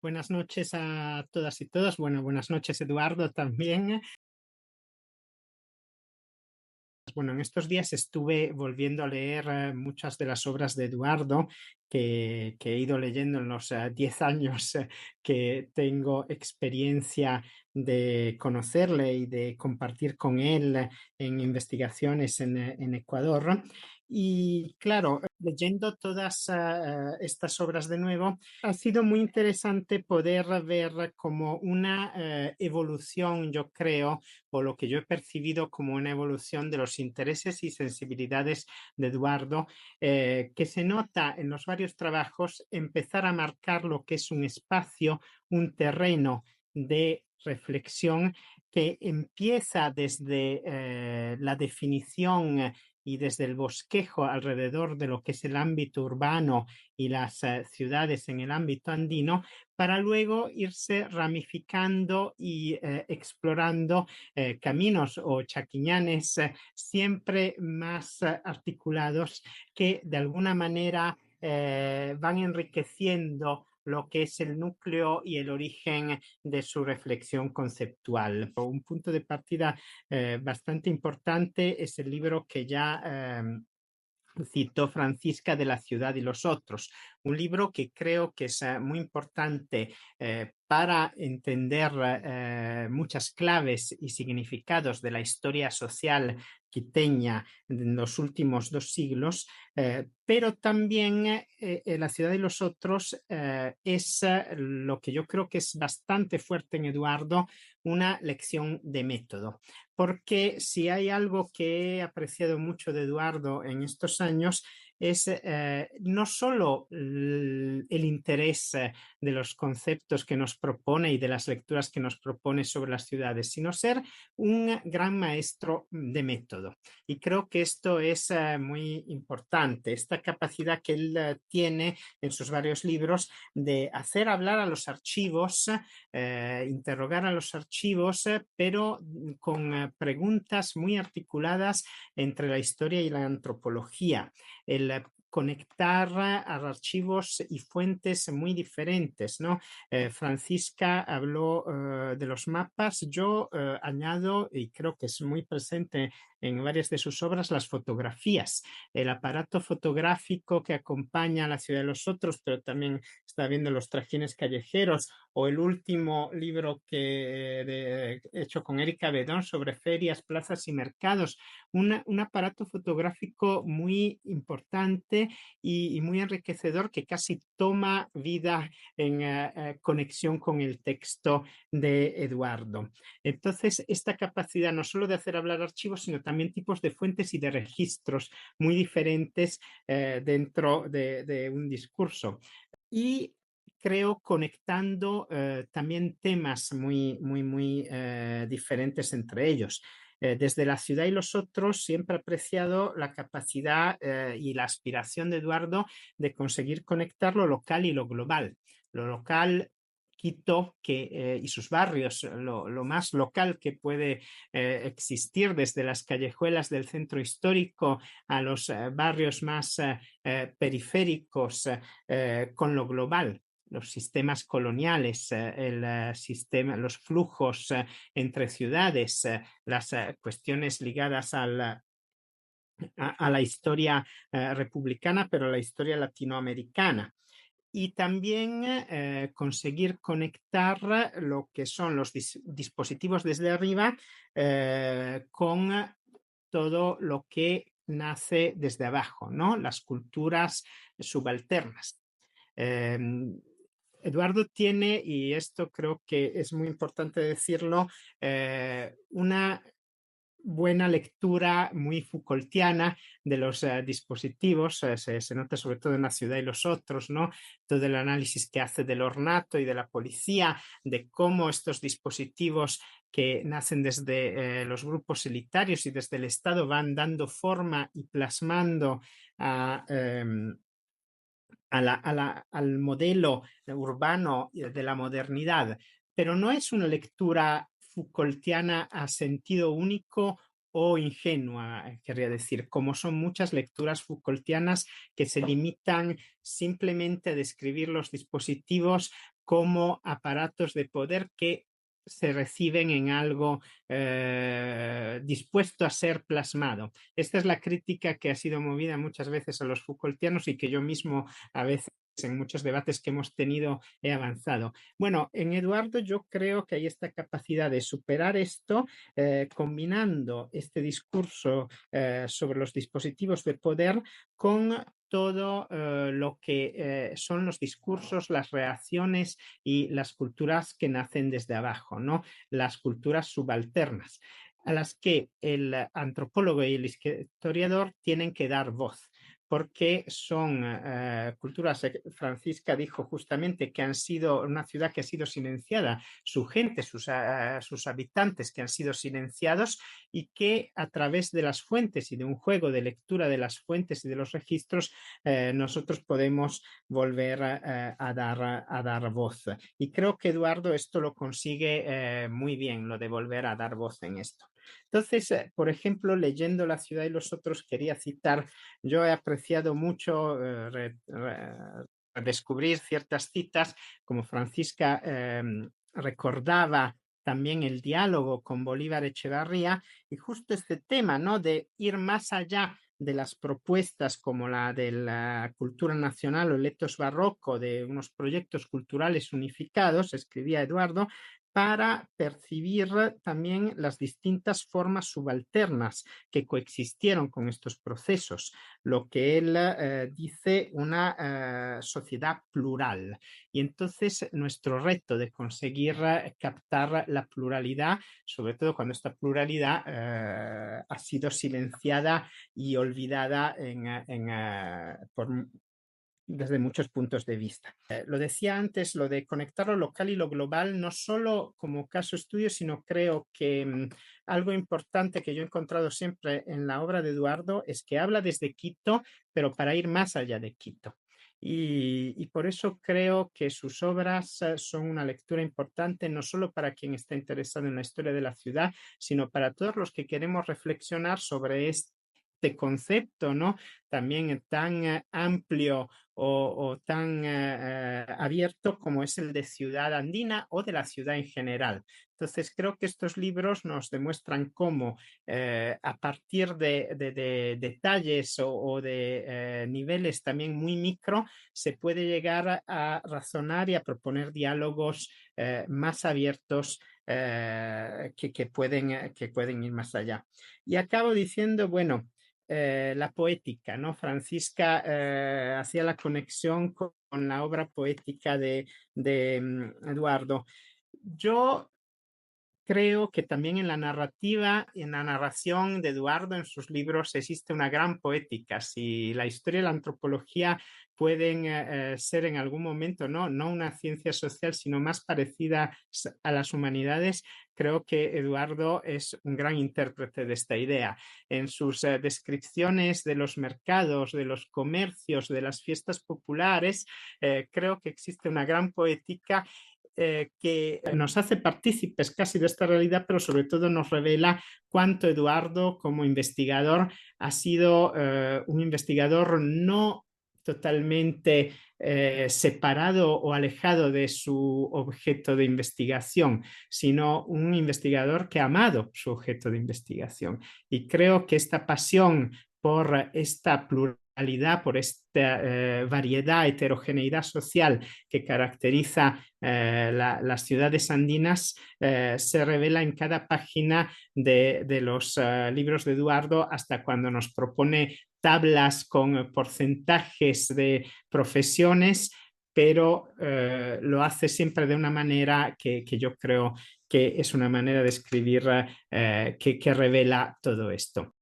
Buenas noches a todas y todos. Bueno, buenas noches, Eduardo, también. Bueno, en estos días estuve volviendo a leer muchas de las obras de Eduardo que he ido leyendo en los 10 años que tengo experiencia de conocerle y de compartir con él en investigaciones en Ecuador. Y claro, leyendo todas estas obras de nuevo, ha sido muy interesante poder ver como una evolución, yo creo, o lo que yo he percibido como una evolución de los intereses y sensibilidades de Eduardo, que se nota en los varios trabajos empezar a marcar lo que es un espacio, un terreno de reflexión que empieza desde la definición y desde el bosquejo alrededor de lo que es el ámbito urbano y las ciudades en el ámbito andino, para luego irse ramificando y explorando caminos o chaquiñanes siempre más articulados que de alguna manera van enriqueciendo lo que es el núcleo y el origen de su reflexión conceptual. Un punto de partida bastante importante es el libro que ya citó Francisca, de La ciudad y los otros, un libro que creo que es muy importante para entender muchas claves y significados de la historia social quiteña en los últimos 2 siglos, pero también La ciudad y los otros es lo que yo creo que es bastante fuerte en Eduardo, una lección de método. Porque si hay algo que he apreciado mucho de Eduardo en estos años es no solo el interés de los conceptos que nos propone y de las lecturas que nos propone sobre las ciudades, sino ser un gran maestro de método. Y creo que esto es muy importante, esta capacidad que él tiene en sus varios libros de hacer hablar a los archivos, interrogar a los archivos, pero con preguntas muy articuladas entre la historia y la antropología. El conectar a archivos y fuentes muy diferentes, ¿no? Francisca habló de los mapas, yo añado, y creo que es muy presente en varias de sus obras, las fotografías, el aparato fotográfico que acompaña a La ciudad de los otros, pero también está viendo Los trajines callejeros, o el último libro hecho con Erika Bedón sobre ferias, plazas y mercados, un aparato fotográfico muy importante y muy enriquecedor que casi toma vida en conexión con el texto de Eduardo. Entonces, esta capacidad no solo de hacer hablar archivos, sino también tipos de fuentes y de registros muy diferentes dentro de un discurso. Y creo conectando también temas muy diferentes entre ellos. Desde La ciudad y los otros siempre he apreciado la capacidad y la aspiración de Eduardo de conseguir conectar lo local y lo global. Lo local, Quito y sus barrios, lo más local que puede existir, desde las callejuelas del centro histórico a los barrios más periféricos, con lo global, los sistemas coloniales, los flujos entre ciudades, las cuestiones ligadas a la historia republicana, pero a la historia latinoamericana. Y también conseguir conectar lo que son los dispositivos desde arriba con todo lo que nace desde abajo, ¿no? Las culturas subalternas. Eh, Eduardo tiene, y esto creo que es muy importante decirlo, una buena lectura muy Foucaultiana de los dispositivos, se nota sobre todo en La ciudad y los otros, ¿no? Todo el análisis que hace del ornato y de la policía, de cómo estos dispositivos que nacen desde los grupos elitarios y desde el Estado van dando forma y plasmando al modelo urbano de la modernidad, pero no es una lectura Foucaultiana a sentido único o ingenua, querría decir, como son muchas lecturas Foucaultianas que se limitan simplemente a describir los dispositivos como aparatos de poder que se reciben en algo dispuesto a ser plasmado. Esta es la crítica que ha sido movida muchas veces a los Foucaultianos y que yo mismo a veces en muchos debates que hemos tenido he avanzado. Bueno, en Eduardo yo creo que hay esta capacidad de superar esto combinando este discurso sobre los dispositivos de poder con todo lo que son los discursos, las reacciones y las culturas que nacen desde abajo, ¿no? Las culturas subalternas, a las que el antropólogo y el historiador tienen que dar voz, porque son culturas, Francisca dijo justamente que han sido una ciudad que ha sido silenciada, su gente, sus habitantes que han sido silenciados y que a través de las fuentes y de un juego de lectura de las fuentes y de los registros nosotros podemos volver a dar voz. Y creo que Eduardo esto lo consigue muy bien, lo de volver a dar voz en esto. Entonces, por ejemplo, leyendo La ciudad y los otros, quería citar, yo he apreciado mucho descubrir ciertas citas, como Francisca recordaba también el diálogo con Bolívar Echevarría, y justo este tema, ¿no? De ir más allá de las propuestas como la de la cultura nacional o el etos barroco, de unos proyectos culturales unificados, escribía Eduardo, para percibir también las distintas formas subalternas que coexistieron con estos procesos, lo que él dice una sociedad plural. Y entonces nuestro reto de conseguir captar la pluralidad, sobre todo cuando esta pluralidad ha sido silenciada y olvidada desde muchos puntos de vista. Lo decía antes, lo de conectar lo local y lo global, no solo como caso estudio, sino creo que algo importante que yo he encontrado siempre en la obra de Eduardo es que habla desde Quito, pero para ir más allá de Quito. Y por eso creo que sus obras son una lectura importante, no solo para quien está interesado en la historia de la ciudad, sino para todos los que queremos reflexionar sobre este concepto, ¿no? También tan amplio o tan abierto como es el de ciudad andina o de la ciudad en general. Entonces, creo que estos libros nos demuestran cómo a partir de detalles o de niveles también muy micro, se puede llegar a razonar y a proponer diálogos más abiertos que pueden ir más allá. Y acabo diciendo, bueno, la poética, ¿no? Francisca hacía la conexión con la obra poética de Eduardo. Yo creo que también en la narrativa y en la narración de Eduardo en sus libros existe una gran poética. Si la historia y la antropología pueden ser en algún momento no una ciencia social, sino más parecida a las humanidades, creo que Eduardo es un gran intérprete de esta idea. En sus descripciones de los mercados, de los comercios, de las fiestas populares, creo que existe una gran poética que nos hace partícipes casi de esta realidad, pero sobre todo nos revela cuánto Eduardo como investigador ha sido un investigador no totalmente separado o alejado de su objeto de investigación, sino un investigador que ha amado su objeto de investigación. Y creo que esta pasión por esta pluralidad, por esta variedad, heterogeneidad social que caracteriza las ciudades andinas, se revela en cada página de los libros de Eduardo, hasta cuando nos propone tablas con porcentajes de profesiones, pero lo hace siempre de una manera que yo creo que es una manera de escribir que revela todo esto.